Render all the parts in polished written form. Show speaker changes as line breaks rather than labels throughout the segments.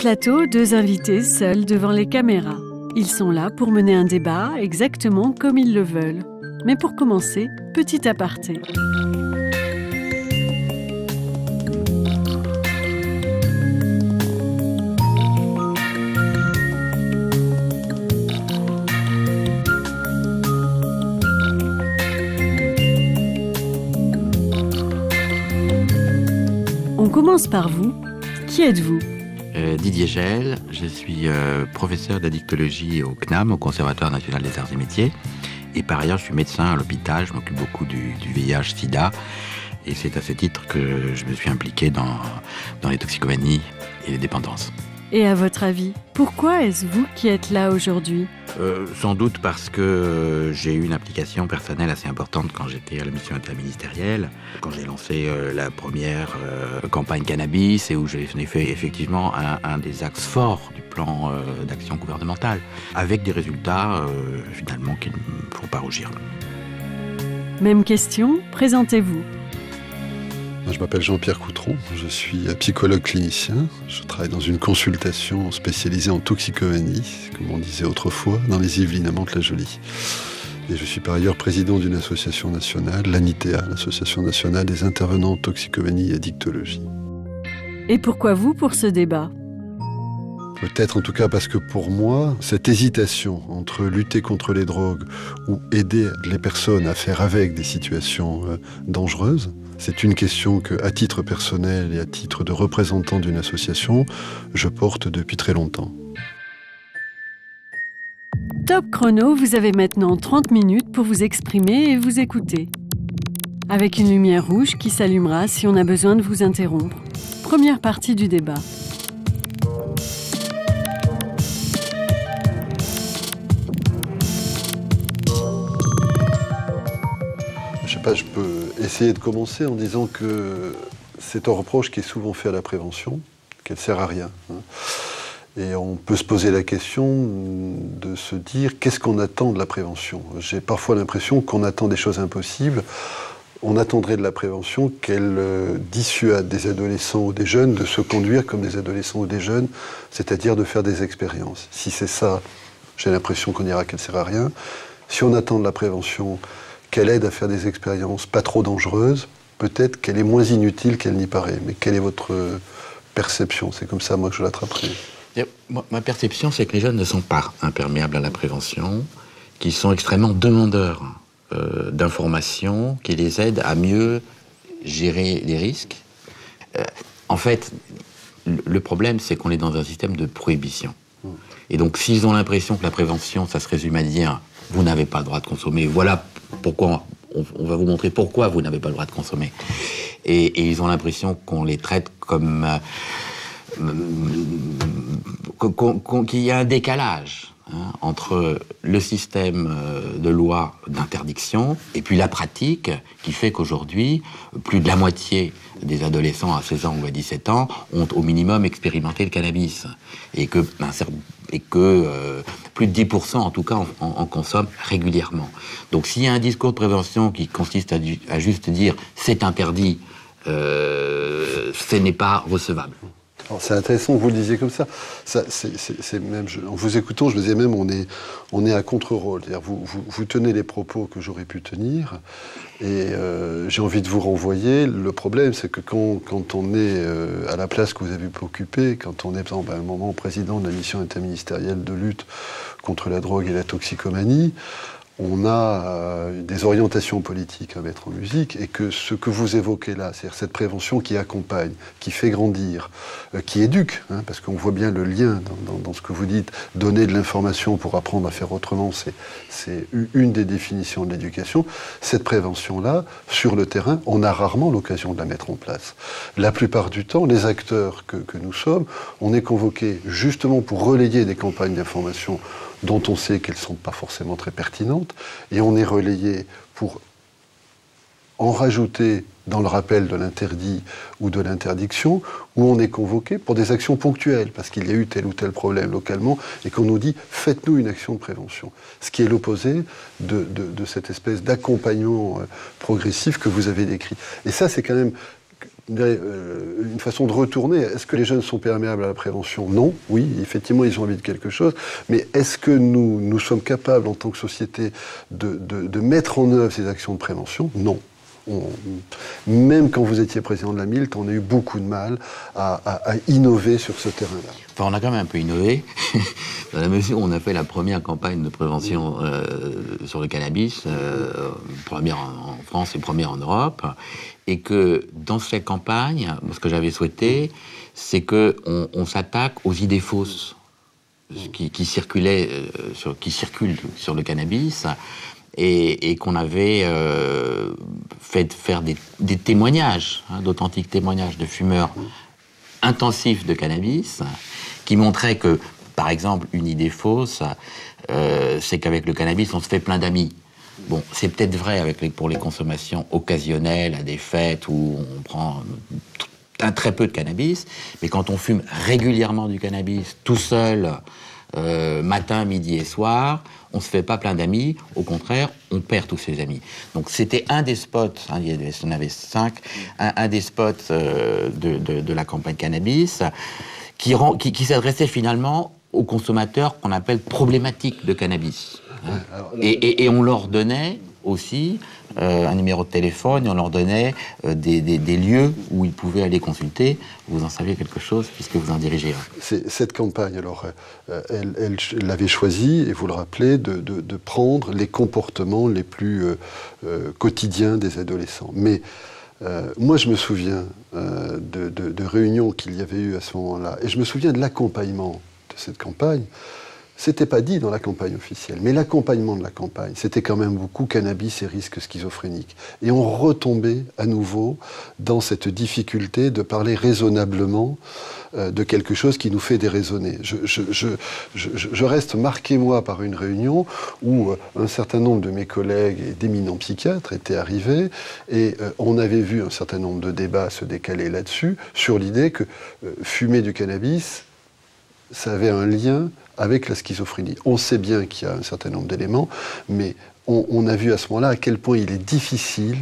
plateau, deux invités seuls devant les caméras. Ils sont là pour mener un débat exactement comme ils le veulent. Mais pour commencer, petit aparté. On commence par vous. Qui êtes-vous ?
Didier Gell, je suis professeur d'addictologie au CNAM, au Conservatoire national des arts et métiers. Et par ailleurs, je suis médecin à l'hôpital, je m'occupe beaucoup du VIH-Sida. Et c'est à ce titre que je me suis impliqué dans les toxicomanies et les dépendances.
Et à votre avis, pourquoi est-ce vous qui êtes là aujourd'hui ?
Sans doute parce que j'ai eu une implication personnelle assez importante quand j'étais à la mission interministérielle, quand j'ai lancé la première campagne cannabis et où j'ai fait effectivement un des axes forts du plan d'action gouvernementale, avec des résultats finalement qui ne font pas rougir.
Même question, présentez-vous.
Je m'appelle Jean-Pierre Coutron, je suis psychologue clinicien. Je travaille dans une consultation spécialisée en toxicomanie, comme on disait autrefois, dans les Yvelines à Mantes-la-Jolie. Et je suis par ailleurs président d'une association nationale, l'ANITEA, l'Association nationale des intervenants en toxicomanie et addictologie.
Et pourquoi vous pour ce débat ?
Peut-être en tout cas parce que pour moi, cette hésitation entre lutter contre les drogues ou aider les personnes à faire avec des situations dangereuses, c'est une question que, à titre personnel et à titre de représentant d'une association, je porte depuis très longtemps.
Top chrono, vous avez maintenant 30 minutes pour vous exprimer et vous écouter. Avec une lumière rouge qui s'allumera si on a besoin de vous interrompre. Première partie du débat.
Je sais pas, je peux essayer de commencer en disant que c'est un reproche qui est souvent fait à la prévention, qu'elle sert à rien. Et on peut se poser la question de se dire qu'est-ce qu'on attend de la prévention. J'ai parfois l'impression qu'on attend des choses impossibles. On attendrait de la prévention qu'elle dissuade des adolescents ou des jeunes de se conduire comme des adolescents ou des jeunes, c'est-à-dire de faire des expériences. Si c'est ça, j'ai l'impression qu'on dira qu'elle sert à rien. Si on attend de la prévention qu'elle aide à faire des expériences pas trop dangereuses, peut-être qu'elle est moins inutile qu'elle n'y paraît. Mais quelle est votre perception ? C'est comme ça, moi, que je l'attraperai.
Ma perception, c'est que les jeunes ne sont pas imperméables à la prévention, qu'ils sont extrêmement demandeurs d'informations, qui les aident à mieux gérer les risques. En fait, le problème, c'est qu'on est dans un système de prohibition. Et donc, s'ils ont l'impression que la prévention, ça se résume à dire « vous n'avez pas le droit de consommer », voilà pourquoi on va vous montrer pourquoi vous n'avez pas le droit de consommer. Et ils ont l'impression qu'on les traite comme... qu'il y a un décalage entre le système de loi d'interdiction et puis la pratique qui fait qu'aujourd'hui, plus de la moitié des adolescents à 16 ans ou à 17 ans ont au minimum expérimenté le cannabis. Et que plus de 10% en tout cas en consomment régulièrement. Donc s'il y a un discours de prévention qui consiste à juste dire c'est interdit, ce n'est pas recevable.
C'est intéressant que vous le disiez comme ça. C'est même, en vous écoutant, je me disais même, on est à contre-rôle. Vous tenez les propos que j'aurais pu tenir, et j'ai envie de vous renvoyer. Le problème, c'est que quand on est à la place que vous avez pu occuper, quand on est, par exemple, à un moment président de la mission interministérielle de lutte contre la drogue et la toxicomanie, on a des orientations politiques à mettre en musique, et que ce que vous évoquez là, c'est-à-dire cette prévention qui accompagne, qui fait grandir, qui éduque, parce qu'on voit bien le lien dans ce que vous dites, donner de l'information pour apprendre à faire autrement, c'est une des définitions de l'éducation. Cette prévention-là, sur le terrain, on a rarement l'occasion de la mettre en place. La plupart du temps, les acteurs que nous sommes, on est convoqués justement pour relayer des campagnes d'information dont on sait qu'elles ne sont pas forcément très pertinentes, et on est relayé pour en rajouter dans le rappel de l'interdit ou de l'interdiction, où on est convoqué pour des actions ponctuelles, parce qu'il y a eu tel ou tel problème localement, et qu'on nous dit « faites-nous une action de prévention ». Ce qui est l'opposé de cette espèce d'accompagnement progressif que vous avez décrit. Et ça, c'est quand même... une façon de retourner. Est-ce que les jeunes sont perméables à la prévention? Non. Oui, effectivement, ils ont envie de quelque chose. Mais est-ce que nous sommes capables, en tant que société, de mettre en œuvre ces actions de prévention? Non. Même quand vous étiez président de la MILT, on a eu beaucoup de mal à innover sur ce terrain-là.
Enfin, on a quand même un peu innové, dans la mesure où on a fait la première campagne de prévention sur le cannabis, première en France et première en Europe, et que dans cette campagne, ce que j'avais souhaité, c'est qu'on s'attaque aux idées fausses qui circulent sur le cannabis, et qu'on avait fait faire des témoignages, d'authentiques témoignages de fumeurs intensifs de cannabis, qui montraient que, par exemple, une idée fausse, c'est qu'avec le cannabis, on se fait plein d'amis. Bon, c'est peut-être vrai pour les consommations occasionnelles, à des fêtes où on prend très peu de cannabis, mais quand on fume régulièrement du cannabis, tout seul, matin, midi et soir, on ne se fait pas plein d'amis, au contraire, on perd tous ses amis. Donc c'était un des spots, il y en avait 5, un des spots de la campagne cannabis, qui s'adressait finalement aux consommateurs qu'on appelle problématiques de cannabis. Et on leur donnait aussi un numéro de téléphone, et on leur donnait des lieux où ils pouvaient aller consulter. Vous en savez quelque chose, puisque vous en dirigez un.
Cette campagne, alors, elle l'avait choisi, et vous le rappelez, de prendre les comportements les plus quotidiens des adolescents. Mais moi, je me souviens de réunions qu'il y avait eu à ce moment-là, et je me souviens de l'accompagnement de cette campagne. C'était pas dit dans la campagne officielle, mais l'accompagnement de la campagne, c'était quand même beaucoup cannabis et risques schizophréniques. Et on retombait à nouveau dans cette difficulté de parler raisonnablement de quelque chose qui nous fait déraisonner. Je reste marqué, moi, par une réunion où un certain nombre de mes collègues et d'éminents psychiatres étaient arrivés, et on avait vu un certain nombre de débats se décaler là-dessus, sur l'idée que fumer du cannabis, ça avait un lien avec la schizophrénie. On sait bien qu'il y a un certain nombre d'éléments, mais on a vu à ce moment-là à quel point il est difficile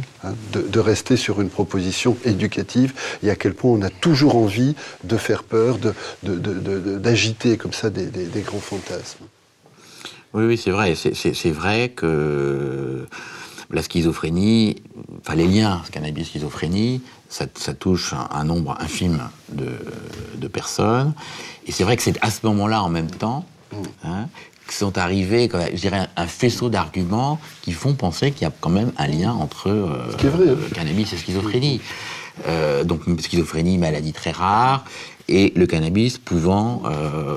de rester sur une proposition éducative, et à quel point on a toujours envie de faire peur, d'agiter comme ça des grands fantasmes.
Oui, c'est vrai. C'est vrai que la schizophrénie, enfin les liens cannabis-schizophrénie, ça touche un nombre infime de personnes. Et c'est vrai que c'est à ce moment-là, en même temps, que sont arrivés, je dirais, un faisceau d'arguments qui font penser qu'il y a quand même un lien entre cannabis et schizophrénie. Donc, schizophrénie, maladie très rare, et le cannabis pouvant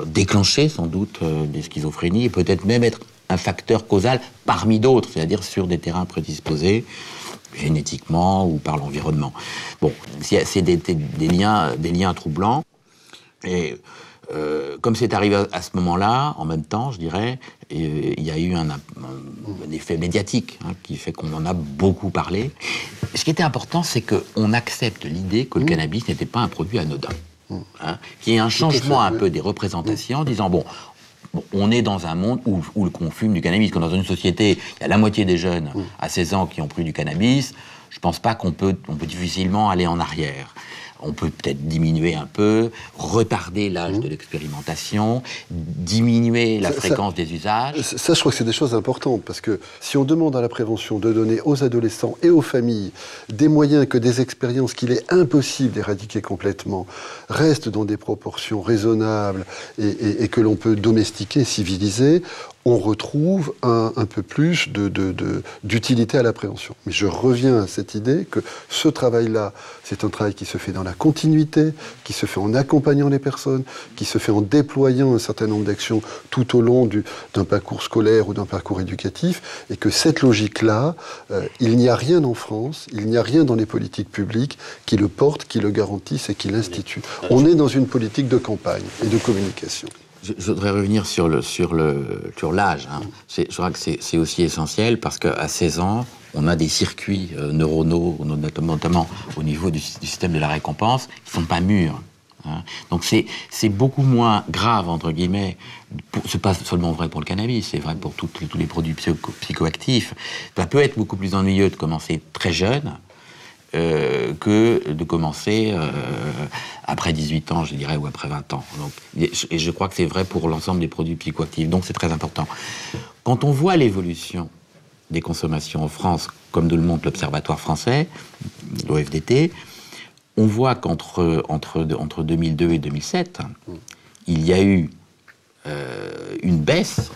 déclencher sans doute des schizophrénies, et peut-être même être un facteur causal parmi d'autres, c'est-à-dire sur des terrains prédisposés, génétiquement ou par l'environnement. Bon, c'est des liens troublants. Et comme c'est arrivé à ce moment-là, en même temps, je dirais, il y a eu un effet médiatique qui fait qu'on en a beaucoup parlé. Ce qui était important, c'est qu'on accepte l'idée que le cannabis n'était pas un produit anodin. Qu'il y ait un changement un peu des représentations, en disant, bon, on est dans un monde où on fume du cannabis. Quand dans une société, il y a la moitié des jeunes à 16 ans qui ont pris du cannabis, je ne pense pas qu'on peut difficilement aller en arrière. On peut peut-être diminuer un peu, retarder l'âge de l'expérimentation, diminuer la fréquence des usages.
Ça, je crois que c'est des choses importantes, parce que si on demande à la prévention de donner aux adolescents et aux familles des moyens que des expériences qu'il est impossible d'éradiquer complètement restent dans des proportions raisonnables et que l'on peut domestiquer, civiliser, on retrouve un peu plus d'utilité à la prévention. Mais je reviens à cette idée que ce travail-là, c'est un travail qui se fait dans la continuité, qui se fait en accompagnant les personnes, qui se fait en déployant un certain nombre d'actions tout au long d'un parcours scolaire ou d'un parcours éducatif, et que cette logique-là, il n'y a rien en France, il n'y a rien dans les politiques publiques qui le porte, qui le garantisse et qui l'institue. On est dans une politique de campagne et de communication.
Je voudrais revenir sur l'âge. Je crois que c'est aussi essentiel parce qu'à 16 ans, on a des circuits neuronaux, notamment au niveau du système de la récompense, qui ne sont pas mûrs. Donc c'est beaucoup moins grave, entre guillemets, c'est pas seulement vrai pour le cannabis, c'est vrai pour tous les produits psychoactifs. Ça peut être beaucoup plus ennuyeux de commencer très jeune, que de commencer après 18 ans, je dirais, ou après 20 ans. Donc, et je crois que c'est vrai pour l'ensemble des produits psychoactifs. Donc c'est très important. Quand on voit l'évolution des consommations en France, comme nous le montre l'Observatoire français, l'OFDT, on voit entre 2002 et 2007, il y a eu une baisse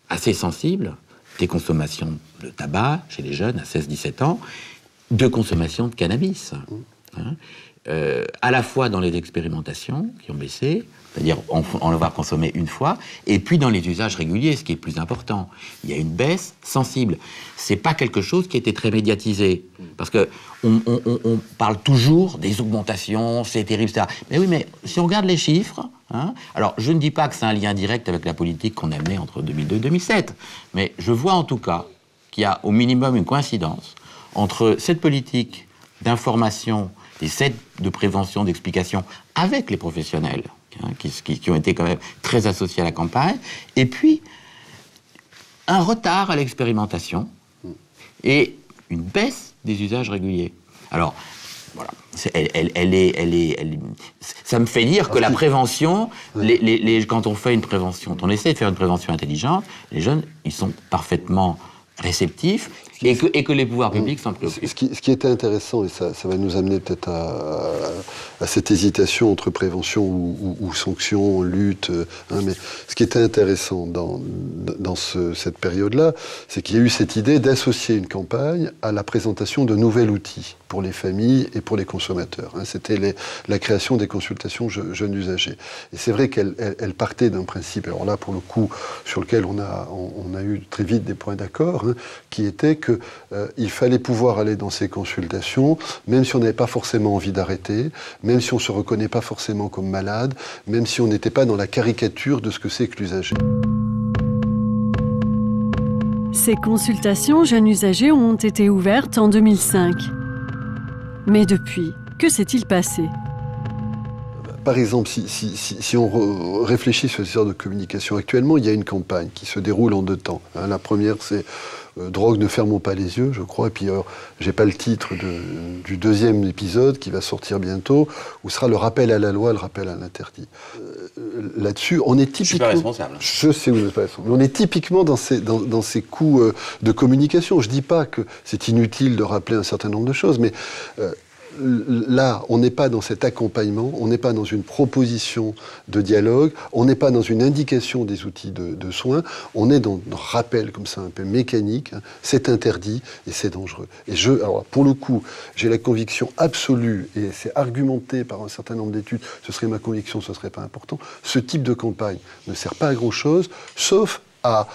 assez sensible des consommations de tabac chez les jeunes à 16-17 ans, de consommation de cannabis. À la fois dans les expérimentations qui ont baissé, c'est-à-dire en l'avoir consommé une fois, et puis dans les usages réguliers, ce qui est plus important. Il y a une baisse sensible. C'est pas quelque chose qui a été très médiatisé, parce que on parle toujours des augmentations, c'est terrible, etc. Mais oui, mais si on regarde les chiffres, alors je ne dis pas que c'est un lien direct avec la politique qu'on a menée entre 2002 et 2007, mais je vois en tout cas qu'il y a au minimum une coïncidence entre cette politique d'information et cette de prévention, d'explication avec les professionnels, qui ont été quand même très associés à la campagne, et puis un retard à l'expérimentation et une baisse des usages réguliers. Alors, voilà, ça me fait dire que la prévention, quand on fait une prévention, quand on essaie de faire une prévention intelligente, les jeunes, ils sont parfaitement réceptifs et que les pouvoirs publics s'en préoccupent.
Ce qui était intéressant, et ça va nous amener peut-être à cette hésitation entre prévention ou sanction, lutte, mais ce qui était intéressant dans cette période-là, c'est qu'il y a eu cette idée d'associer une campagne à la présentation de nouveaux outils pour les familles et pour les consommateurs. C'était la création des consultations jeunes usagers. Et c'est vrai qu'elle partait d'un principe, alors là, pour le coup, sur lequel on a eu très vite des points d'accord, qui était qu'il fallait pouvoir aller dans ces consultations, même si on n'avait pas forcément envie d'arrêter, même si on ne se reconnaît pas forcément comme malade, même si on n'était pas dans la caricature de ce que c'est que l'usager.
Ces consultations jeunes usagers ont été ouvertes en 2005. Mais depuis, que s'est-il passé ?
Par exemple, si on réfléchit sur cette histoire de communication, actuellement, il y a une campagne qui se déroule en 2 temps. La première, c'est drogue, ne fermons pas les yeux, je crois. Et puis, j'ai pas le titre du 2e épisode qui va sortir bientôt, où sera le rappel à la loi, le rappel à l'interdit. Là-dessus, on est typiquement... Je suis
pas responsable.
Je sais où vous n'êtes pas responsable. Mais on est typiquement dans ces coups de communication. Je dis pas que c'est inutile de rappeler un certain nombre de choses, mais... là, on n'est pas dans cet accompagnement, on n'est pas dans une proposition de dialogue, on n'est pas dans une indication des outils de soins, on est dans un rappel comme ça un peu mécanique, c'est interdit et c'est dangereux. Et alors pour le coup, j'ai la conviction absolue, et c'est argumenté par un certain nombre d'études, ce serait ma conviction, ce serait pas important, ce type de campagne ne sert pas à grand-chose, sauf à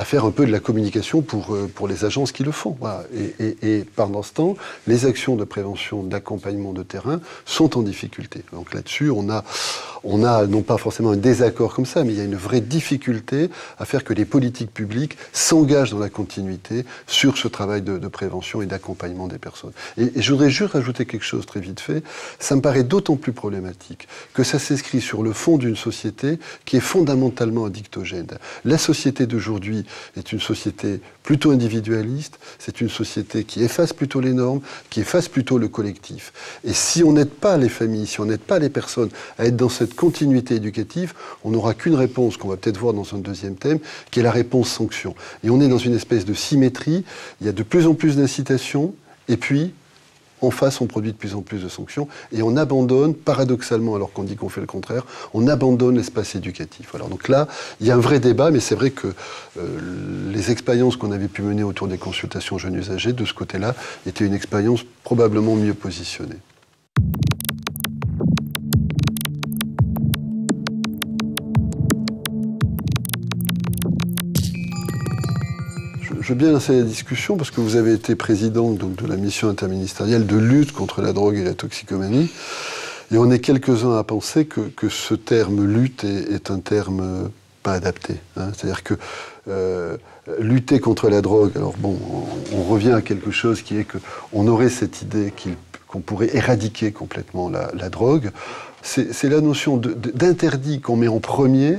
faire un peu de la communication pour les agences qui le font. Voilà. Et pendant ce temps, les actions de prévention, d'accompagnement de terrain sont en difficulté. Donc là-dessus, on a non pas forcément un désaccord comme ça, mais il y a une vraie difficulté à faire que les politiques publiques s'engagent dans la continuité sur ce travail de prévention et d'accompagnement des personnes. Et je voudrais juste rajouter quelque chose très vite fait. Ça me paraît d'autant plus problématique que ça s'inscrit sur le fond d'une société qui est fondamentalement addictogène. La société d'aujourd'hui est une société plutôt individualiste, c'est une société qui efface plutôt les normes, qui efface plutôt le collectif. Et si on n'aide pas les familles, si on n'aide pas les personnes à être dans cette continuité éducative, on n'aura qu'une réponse qu'on va peut-être voir dans un 2e thème, qui est la réponse sanction. Et on est dans une espèce de symétrie, il y a de plus en plus d'incitations, et puis en face, on produit de plus en plus de sanctions et on abandonne, paradoxalement, alors qu'on dit qu'on fait le contraire, on abandonne l'espace éducatif. Alors donc là, il y a un vrai débat, mais c'est vrai que les expériences qu'on avait pu mener autour des consultations jeunes usagers, de ce côté-là, étaient une expérience probablement mieux positionnée. Je veux bien lancer la discussion parce que vous avez été président donc, de la mission interministérielle de lutte contre la drogue et la toxicomanie. Et on est quelques-uns à penser que ce terme lutte est un terme pas adapté. C'est-à-dire que lutter contre la drogue, alors bon, on revient à quelque chose qui est qu'on aurait cette idée qu'on pourrait éradiquer complètement la drogue. C'est la notion d'interdit qu'on met en premier,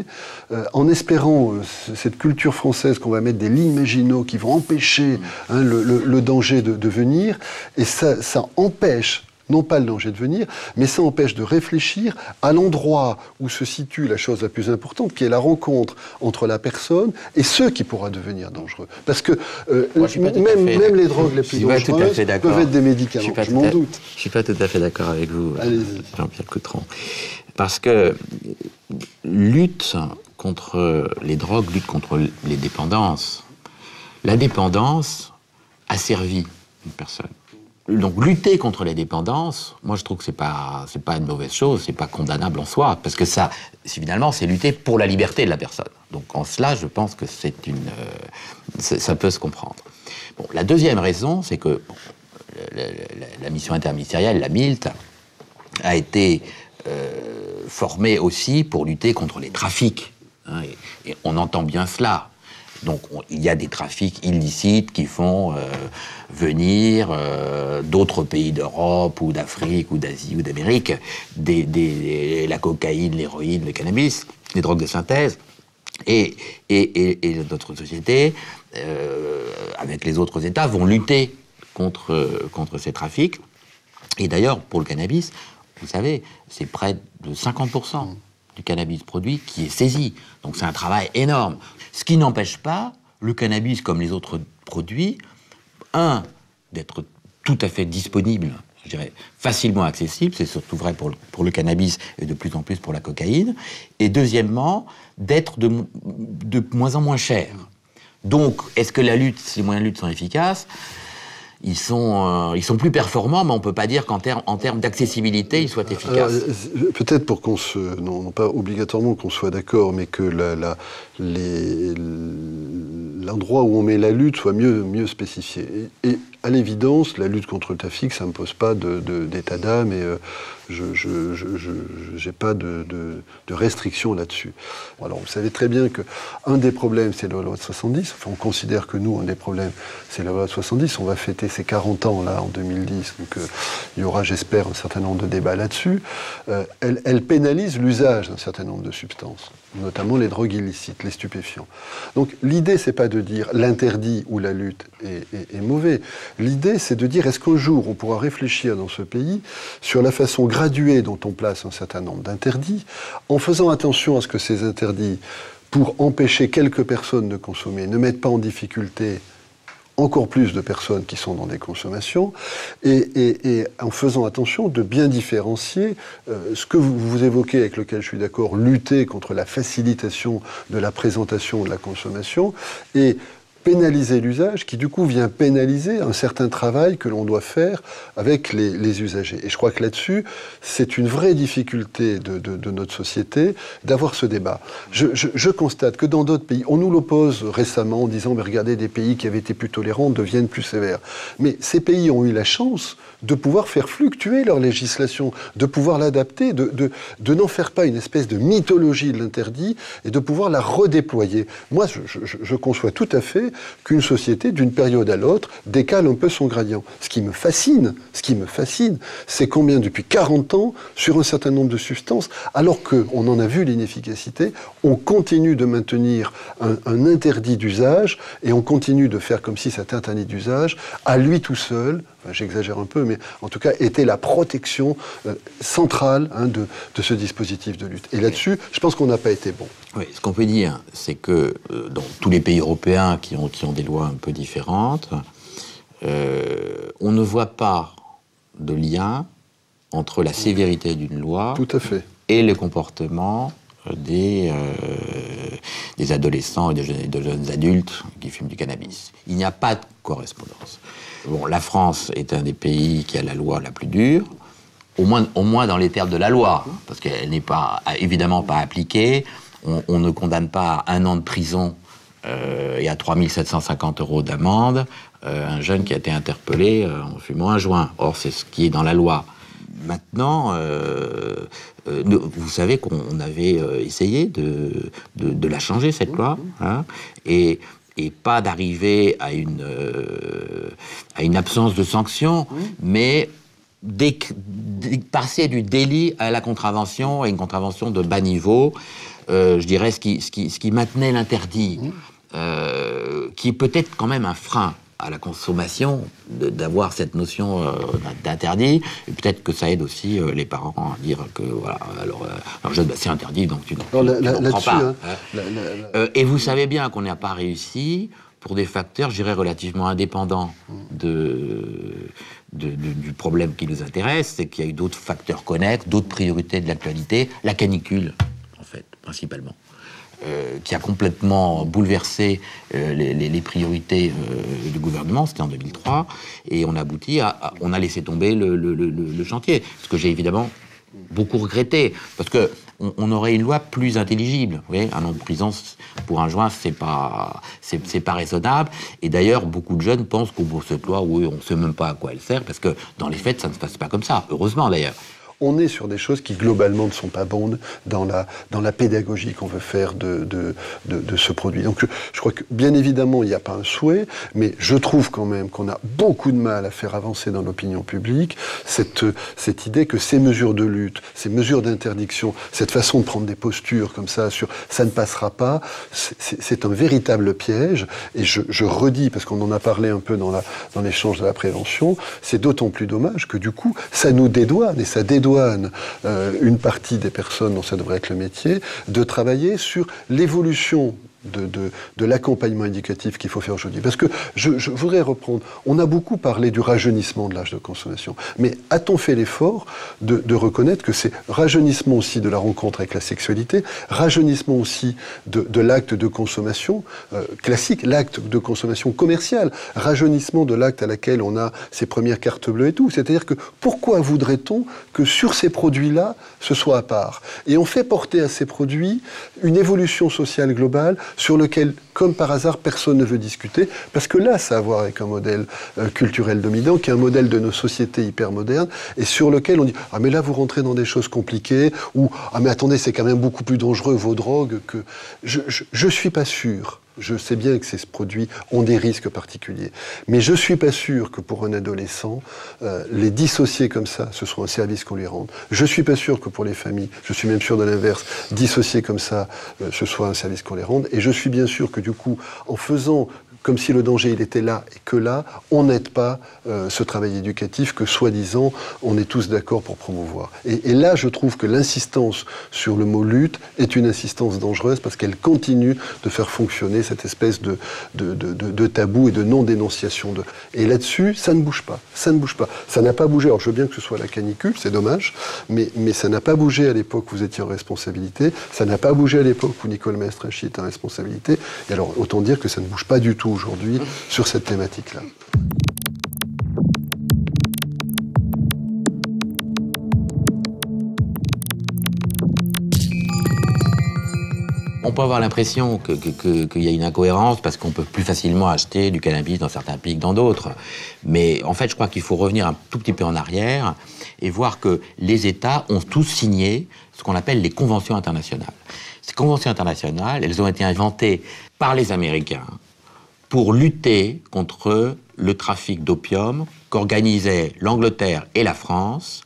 en espérant cette culture française qu'on va mettre des lignes Maginot qui vont empêcher le danger de venir, et ça empêche, non pas le danger de venir, mais ça empêche de réfléchir à l'endroit où se situe la chose la plus importante, qui est la rencontre entre la personne et ce qui pourra devenir dangereux. Parce que même les drogues les plus dangereuses peuvent être des médicaments, je m'en doute.
Je ne suis pas tout à fait d'accord avec vous, Jean-Pierre Coutron. Parce que lutte contre les drogues, lutte contre les dépendances, la dépendance a servi une personne. Donc lutter contre les dépendances, moi je trouve que c'est pas une mauvaise chose, c'est pas condamnable en soi, parce que ça, finalement, c'est lutter pour la liberté de la personne. Donc en cela, je pense que ça peut se comprendre. Bon, la deuxième raison, c'est que la mission interministérielle, la MILT, a été formée aussi pour lutter contre les trafics. Hein, et on entend bien cela. Donc il y a des trafics illicites qui font venir d'autres pays d'Europe ou d'Afrique ou d'Asie ou d'Amérique la cocaïne, l'héroïne, le cannabis, les drogues de synthèse. Et notre société, avec les autres États, vont lutter contre ces trafics. Et d'ailleurs, pour le cannabis, vous savez, c'est près de 50% du cannabis produit qui est saisi. Donc c'est un travail énorme. Ce qui n'empêche pas le cannabis, comme les autres produits, d'être tout à fait disponible, je dirais, facilement accessible, c'est surtout vrai pour le cannabis et de plus en plus pour la cocaïne, et deuxièmement, d'être de moins en moins cher. Donc, est-ce que ces moyens de lutte sont efficaces ? Ils sont plus performants, mais on ne peut pas dire qu'en termes d'accessibilité, ils soient efficaces.
Peut-être pour qu'on non pas obligatoirement qu'on soit d'accord, mais que l'endroit où on met la lutte soit mieux spécifié. Et à l'évidence, la lutte contre le trafic, ça ne me pose pas d'état d'âme, et je n'ai pas de restrictions là-dessus. Alors, vous savez très bien qu'un des problèmes, c'est la loi de 70. Enfin, on considère que nous, un des problèmes, c'est la loi de 70. On va fêter ses 40 ans, là, en 2010. Donc, il y aura, j'espère, un certain nombre de débats là-dessus. Elle pénalise l'usage d'un certain nombre de substances, notamment les drogues illicites, les stupéfiants. Donc, l'idée, c'est pas de dire l'interdit ou la lutte est mauvais. L'idée, c'est de dire, est-ce qu'un jour, on pourra réfléchir dans ce pays sur la façon graduée dont on place un certain nombre d'interdits, en faisant attention à ce que ces interdits, pour empêcher quelques personnes de consommer, ne mettent pas en difficulté encore plus de personnes qui sont dans des consommations, et en faisant attention de bien différencier ce que vous évoquez, avec lequel je suis d'accord, lutter contre la facilitation de la présentation de la consommation, et pénaliser l'usage, qui du coup vient pénaliser un certain travail que l'on doit faire avec les usagers. Et je crois que là-dessus, c'est une vraie difficulté de notre société d'avoir ce débat. Je constate que dans d'autres pays, on nous l'oppose récemment en disant, mais regardez, des pays qui avaient été plus tolérants deviennent plus sévères. Mais ces pays ont eu la chance de pouvoir faire fluctuer leur législation, de pouvoir l'adapter, de n'en faire pas une espèce de mythologie de l'interdit, et de pouvoir la redéployer. Moi, je conçois tout à fait qu'une société, d'une période à l'autre, décale un peu son gradient. Ce qui me fascine, c'est combien depuis 40 ans, sur un certain nombre de substances, alors qu'on en a vu l'inefficacité, on continue de maintenir un interdit d'usage, et on continue de faire comme si cet interdit d'usage, à lui tout seul, enfin, j'exagère un peu, mais en tout cas, était la protection centrale de ce dispositif de lutte. Et là-dessus, je pense qu'on n'a pas été bon.
Oui, ce qu'on peut dire, c'est que dans tous les pays européens qui ont des lois un peu différentes, on ne voit pas de lien entre la sévérité d'une loi
tout à fait.
Et le comportement des adolescents et de jeunes adultes qui fument du cannabis. Il n'y a pas de correspondance. Bon, la France est un des pays qui a la loi la plus dure, au moins dans les termes de la loi, parce qu'elle n'est évidemment pas appliquée. On ne condamne pas à 1 an de prison et à 3 750 € d'amende un jeune qui a été interpellé en fumant un joint. Or, c'est ce qui est dans la loi. Maintenant, vous savez qu'on avait essayé de la changer, cette loi, hein, et pas d'arriver à une absence de sanction, mais passer du délit à la contravention, et une contravention de bas niveau, je dirais ce qui maintenait l'interdit, qui est peut-être quand même un frein à la consommation, d'avoir cette notion d'interdit, et peut-être que ça aide aussi les parents à dire que, voilà, alors jeune, c'est interdit, donc tu n'en prends pas. Hein. Et vous savez bien qu'on n'a pas réussi, pour des facteurs, je dirais, relativement indépendants du problème qui nous intéresse, c'est qu'il y a eu d'autres facteurs connexes, d'autres priorités de l'actualité, la canicule, en fait, principalement. Qui a complètement bouleversé les priorités du gouvernement, c'était en 2003, et on a abouti on a laissé tomber le chantier, ce que j'ai évidemment beaucoup regretté, parce que on aurait une loi plus intelligible. Vous voyez, un an de prison pour un joint, c'est pas raisonnable. Et d'ailleurs, beaucoup de jeunes pensent cette loi, oui, on sait même pas à quoi elle sert, parce que dans les faits, ça ne se passe pas comme ça. Heureusement, d'ailleurs.
On est sur des choses qui, globalement, ne sont pas bonnes dans la pédagogie qu'on veut faire de ce produit. Donc, je crois que, bien évidemment, il n'y a pas un souhait, mais je trouve quand même qu'on a beaucoup de mal à faire avancer dans l'opinion publique cette idée que ces mesures de lutte, ces mesures d'interdiction, cette façon de prendre des postures comme ça, ça ne passera pas, c'est un véritable piège. Et je redis, parce qu'on en a parlé un peu dans l'échange de la prévention, c'est d'autant plus dommage que, du coup, ça nous dédouane, et ça dédouane une partie des personnes dont ça devrait être le métier, de travailler sur l'évolution de l'accompagnement éducatif qu'il faut faire aujourd'hui. Parce que je voudrais reprendre, on a beaucoup parlé du rajeunissement de l'âge de consommation, mais a-t-on fait l'effort de reconnaître que c'est rajeunissement aussi de la rencontre avec la sexualité, rajeunissement aussi de l'acte de consommation classique, l'acte de consommation commerciale, rajeunissement de l'acte à laquelle on a ses premières cartes bleues et tout. C'est-à-dire que pourquoi voudrait-on que sur ces produits-là, ce soit à part? Et on fait porter à ces produits une évolution sociale globale sur lequel, comme par hasard, personne ne veut discuter, parce que là, ça a à voir avec un modèle culturel dominant, qui est un modèle de nos sociétés hyper modernes, et sur lequel on dit « Ah, mais là, vous rentrez dans des choses compliquées », ou « Ah, mais attendez, c'est quand même beaucoup plus dangereux, vos drogues, que... » Je suis pas sûr. Je sais bien que ces produits ont des risques particuliers. Mais je ne suis pas sûr que pour un adolescent, les dissocier comme ça, ce soit un service qu'on lui rende. Je ne suis pas sûr que pour les familles, je suis même sûr de l'inverse, dissocier comme ça, ce soit un service qu'on les rende. Et je suis bien sûr que du coup, en faisant comme si le danger il était là et que là, on n'aide pas ce travail éducatif que, soi-disant, on est tous d'accord pour promouvoir. Et là, je trouve que l'insistance sur le mot lutte est une insistance dangereuse parce qu'elle continue de faire fonctionner cette espèce de tabou et de non-dénonciation. Et là-dessus, ça ne bouge pas. Ça ne bouge pas. Ça n'a pas bougé. Alors, je veux bien que ce soit la canicule, c'est dommage, mais ça n'a pas bougé à l'époque où vous étiez en responsabilité. Ça n'a pas bougé à l'époque où Nicole Maestrinchi était en responsabilité. Et alors, autant dire que ça ne bouge pas du tout aujourd'hui sur cette thématique-là.
On peut avoir l'impression qu'il y a une incohérence parce qu'on peut plus facilement acheter du cannabis dans certains pays que dans d'autres. Mais en fait, je crois qu'il faut revenir un tout petit peu en arrière et voir que les États ont tous signé ce qu'on appelle les conventions internationales. Ces conventions internationales, elles ont été inventées par les Américains pour lutter contre le trafic d'opium qu'organisaient l'Angleterre et la France,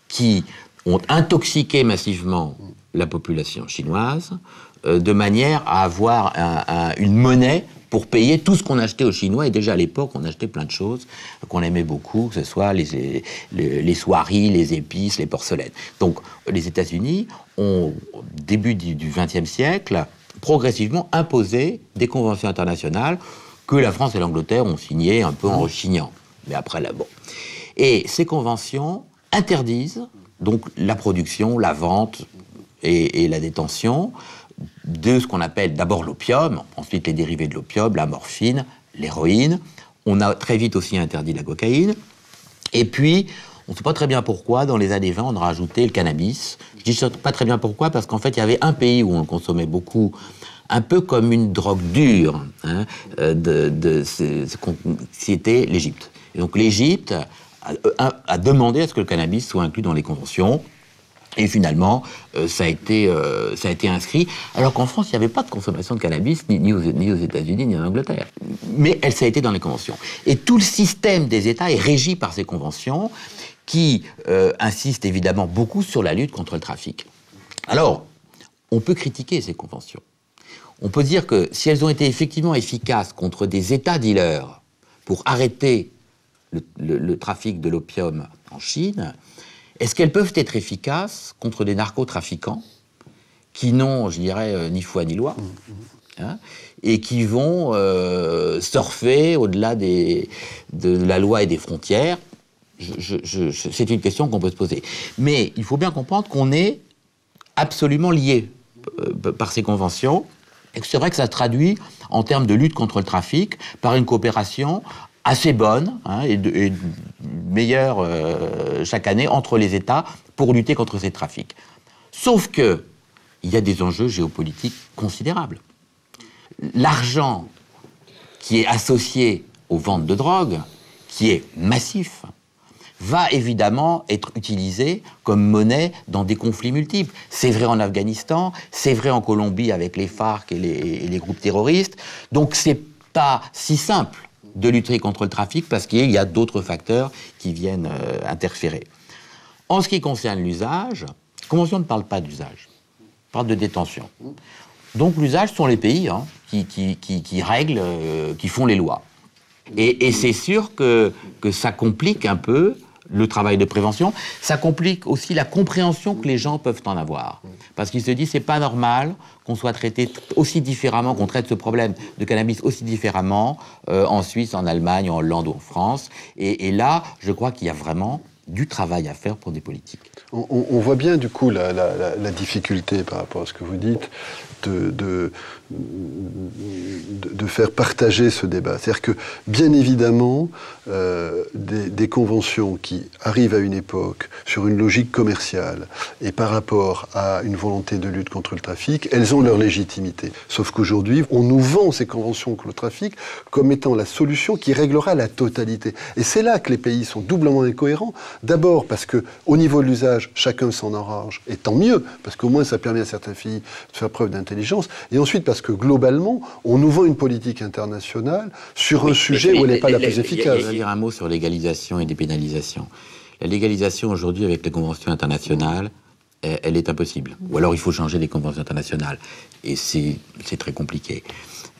qui ont intoxiqué massivement la population chinoise, de manière à avoir une monnaie pour payer tout ce qu'on achetait aux Chinois. Et déjà à l'époque, on achetait plein de choses qu'on aimait beaucoup, que ce soit les soieries, les épices, les porcelaines. Donc les États-Unis ont, au début du XXe siècle, progressivement imposé des conventions internationales que la France et l'Angleterre ont signées un peu en rechignant. Mais après, là, bon. Et ces conventions interdisent donc la production, la vente et la détention de ce qu'on appelle d'abord l'opium, ensuite les dérivés de l'opium, la morphine, l'héroïne. On a très vite aussi interdit la cocaïne. Et puis, on ne sait pas très bien pourquoi, dans les années 20, on a rajouté le cannabis. Je dis pas très bien pourquoi, parce qu'en fait, il y avait un pays où on le consommait beaucoup, un peu comme une drogue dure, hein, c'était l'Égypte. Et donc l'Égypte a demandé à ce que le cannabis soit inclus dans les conventions. Et finalement, ça a été inscrit, alors qu'en France, il n'y avait pas de consommation de cannabis, ni aux États-Unis, ni en Angleterre. Mais ça a été dans les conventions. Et tout le système des États est régi par ces conventions qui insistent évidemment beaucoup sur la lutte contre le trafic. Alors, on peut critiquer ces conventions. On peut dire que si elles ont été effectivement efficaces contre des États dealers pour arrêter le trafic de l'opium en Chine, est-ce qu'elles peuvent être efficaces contre des narcotrafiquants qui n'ont, je dirais, ni foi ni loi, hein, et qui vont surfer au-delà de la loi et des frontières? C'est une question qu'on peut se poser. Mais il faut bien comprendre qu'on est absolument liés par ces conventions, et que c'est vrai que ça se traduit en termes de lutte contre le trafic par une coopération assez bonne, hein, et meilleure chaque année entre les États pour lutter contre ces trafics. Sauf que il y a des enjeux géopolitiques considérables. L'argent qui est associé aux ventes de drogue, qui est massif, va évidemment être utilisé comme monnaie dans des conflits multiples. C'est vrai en Afghanistan, c'est vrai en Colombie avec les FARC et les groupes terroristes. Donc c'est pas si simple de lutter contre le trafic parce qu'il y a d'autres facteurs qui viennent interférer. En ce qui concerne l'usage, la Convention ne parle pas d'usage, elle parle de détention. Donc l'usage sont les pays, hein, qui règlent, qui font les lois. Et c'est sûr que ça complique un peu le travail de prévention. Ça complique aussi la compréhension que les gens peuvent en avoir. Parce qu'ils se disent, c'est pas normal qu'on soit traité aussi différemment, qu'on traite ce problème de cannabis aussi différemment en Suisse, en Allemagne, en Hollande ou en France. Et là, je crois qu'il y a vraiment du travail à faire pour des politiques.
On voit bien du coup la difficulté par rapport à ce que vous dites de faire partager ce débat. C'est-à-dire que, bien évidemment, des conventions qui arrivent à une époque sur une logique commerciale et par rapport à une volonté de lutte contre le trafic, elles ont leur légitimité. Sauf qu'aujourd'hui, on nous vend ces conventions contre le trafic comme étant la solution qui réglera la totalité. Et c'est là que les pays sont doublement incohérents. D'abord parce que, au niveau de l'usage, chacun s'en arrange, et tant mieux, parce qu'au moins ça permet à certains pays de faire preuve d'intelligence. Et ensuite parce que globalement, on nous vend une politique internationale sur un sujet où elle n'est pas la plus efficace.
Je vais dire un mot sur légalisation et dépénalisation. La légalisation aujourd'hui avec les conventions internationales, elle est impossible. Ou alors il faut changer les conventions internationales. Et c'est très compliqué.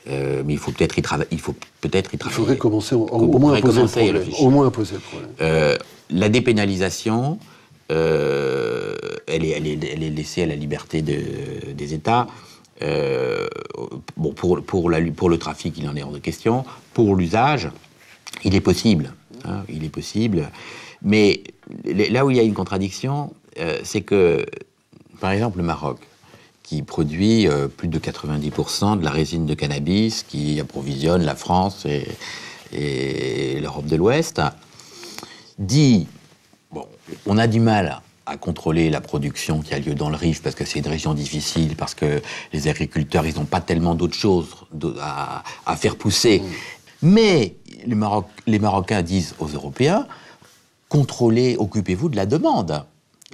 Mais il faut peut-être y travailler. Il
faudrait commencer au moins à poser le problème. Au moins à poser le problème.
La dépénalisation, elle est laissée à la liberté des États. Bon, pour le trafic, il en est hors de question. Pour l'usage, il est possible. Hein, il est possible. Mais là où il y a une contradiction, c'est que, par exemple, le Maroc, qui produit plus de 90% de la résine de cannabis, qui approvisionne la France et l'Europe de l'Ouest, dit, bon, on a du mal à contrôler la production qui a lieu dans le Rif parce que c'est une région difficile, parce que les agriculteurs, ils n'ont pas tellement d'autres choses à faire pousser. Mais les Marocains disent aux Européens, contrôlez, occupez-vous de la demande.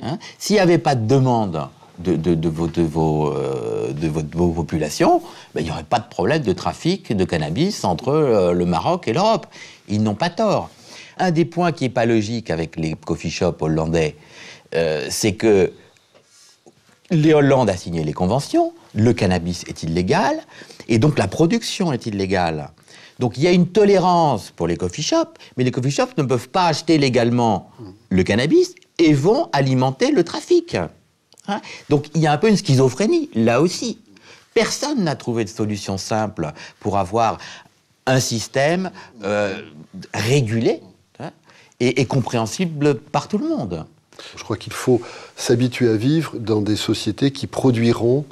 Hein, s'il n'y avait pas de demande de vos populations, ben, il n'y aurait pas de problème de trafic de cannabis entre le Maroc et l'Europe. Ils n'ont pas tort. Un des points qui n'est pas logique avec les coffee shops hollandais, c'est que les Hollandes a signé les conventions, le cannabis est illégal, et donc la production est illégale. Donc il y a une tolérance pour les coffee shops, mais les coffee shops ne peuvent pas acheter légalement le cannabis et vont alimenter le trafic. Hein, donc il y a un peu une schizophrénie, là aussi. Personne n'a trouvé de solution simple pour avoir un système régulé, hein, et compréhensible par tout le monde.
Je crois qu'il faut s'habituer à vivre dans des sociétés qui produiront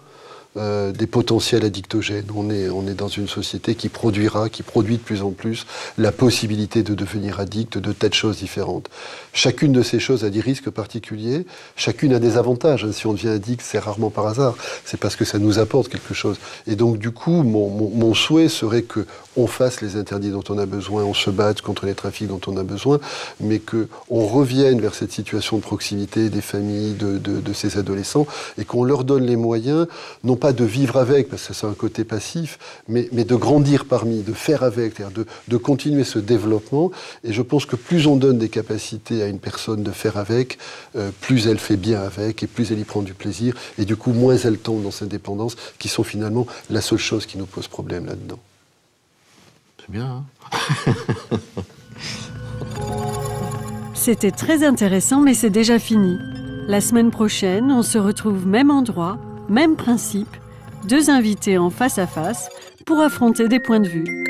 des potentiels addictogènes. On est dans une société qui produit de plus en plus la possibilité de devenir addict de tas de choses différentes. Chacune de ces choses a des risques particuliers, chacune a des avantages. Si on devient addict, c'est rarement par hasard, c'est parce que ça nous apporte quelque chose. Et donc du coup, mon souhait serait qu'on fasse les interdits dont on a besoin, on se batte contre les trafics dont on a besoin, mais qu'on revienne vers cette situation de proximité des familles, de ces adolescents, et qu'on leur donne les moyens, non pas de vivre avec, parce que c'est un côté passif, mais de grandir parmi, de faire avec, c'est-à-dire de continuer ce développement. Et je pense que plus on donne des capacités à une personne de faire avec, plus elle fait bien avec, et plus elle y prend du plaisir, et du coup, moins elle tombe dans cette dépendance, qui sont finalement la seule chose qui nous pose problème là-dedans.
C'est bien, hein?
C'était très intéressant, mais c'est déjà fini. La semaine prochaine, on se retrouve même endroit, même principe, 2 invités en face à face pour affronter des points de vue.